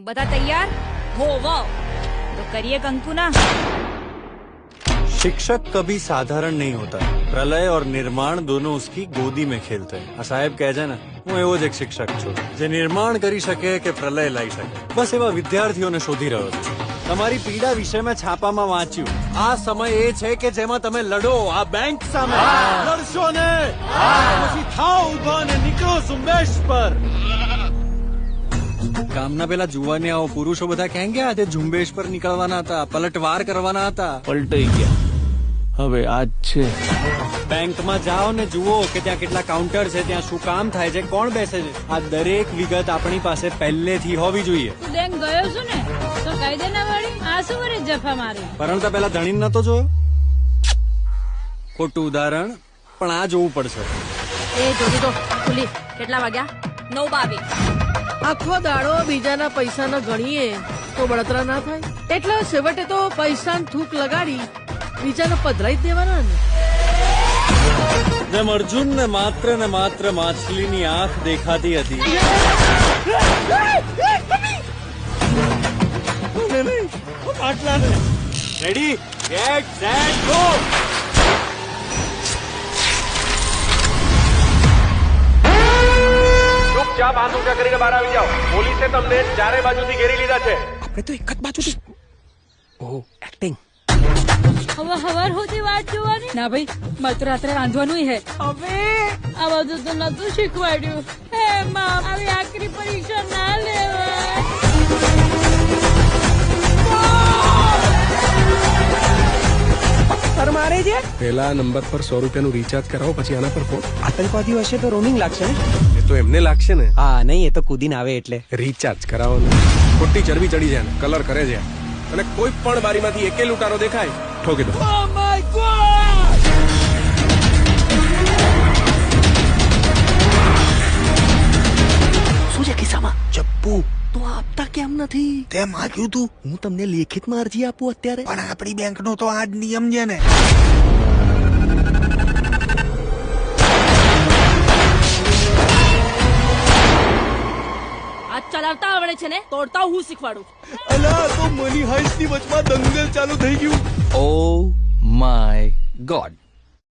બધા तैयार हो वो तो करिए कंकु ना। शिक्षक कभी साधारण नहीं होता। प्रलय और निर्माण दोनों उसकी गोदी में खेलते हैं। आ साहेब કહે છે ને, હું એવો જ એક શિક્ષક છું જે નિર્માણ કરી શકે કે પ્રલય લાવી શકે। બસ એવા વિદ્યાર્થીઓને શોધી રહ્યો છું। તમારી પીડા વિશે મેં છાપામાં વાંચ્યું। આ સમય એ છે કે જેમાં તમે લડો આ બેંક સામે। લડશો ને પછી થાઓ ઊભા ને નીકળો ઝુંબેશ પર। ગામના પેલા જુવાનિયાઓ પુરુષો બધા ક્યાં ગયા? તે ઝુંબેશ પર નીકળવાના હતા, પલટવાર કરવાના હતા। પલટાઈ ગયા। હવે આજ છે। બેંકમાં જાઓ ને જુઓ કે ત્યાં કેટલા કાઉન્ટર છે, ત્યાં શું કામ થાય છે, કોણ બેસે છે। આ દરેક વિગત આપણી પાસે પહેલેથી હોવી જોઈએ। તું બેંક ગયો છું ને તો કહી દે ને વળી આ શું વળી જફા મારી। પરણતા પહેલા ધણી નતો જોયો? ખોટું ઉદાહરણ, પણ આ જોવું પડશે। એ જોડી દો ખુલી કેટલા વાગ્યા? 9:22। આખો દાડો બીજાના પૈસા ન ગણીએ તો બળતરા ના થાય, એટલે છેવટે તો પૈસા થૂક લગાડી બીજાને પધરાઈ જ દેવાના ને। જેમ અર્જુન ને માત્ર માછલીની આંખ દેખાતી હતી, રેડી ગેટ સેટ ગો। ચૂપચાપ હાથ ઊંચા કરીને બહાર આવી જાઓ। પોલીસે તમને ચારે બાજુથી ઘેરી લીધા છે। આપણે તો એક જ બાજુથી। ઓહ એક્ટિંગ। હવે હવાર હોતી વાત જોવાની ના ભાઈ, મારે તો રાત્રે રાંધવાનું હે। હવે આ બધું તો નતું શીખવાડ્યું। હે માં, આવી આખરી પરીક્ષા ના લેવાય। મારે છે પેલા નંબર પર 100 રૂપિયાનું રિચાર્જ કરાવો, પછી આના પર ફોન। આતંકવાદીઓ હશે તો રોમિંગ લાગશે ને? એ તો એમને લાગશે ને। હા નહીં, એ તો કૂદીને આવે એટલે રિચાર્જ કરાવો ને। ખોટી ચરબી ચડી જાય ને, કલર કરે છે, અને કોઈ પણ બારીમાંથી એકે લૂંટારો દેખાય ઠોકી દો। શું છે કિસ્સામાં? ચપ્પુ તો આપતા કેમ નથી? તે માંગ્યું તું, હું તમને લેખિતમાં અરજી આપું અત્યારે? પણ આપણી બેંકનો તો આ જ નિયમ છે ને। આ ચલાવતા આવડે છે ને, તોડતા હું શીખવાડું। અલા તો મની હાઈસ્ટની વચમાં દંગલ ચાલુ થઈ ગયું। Oh my God.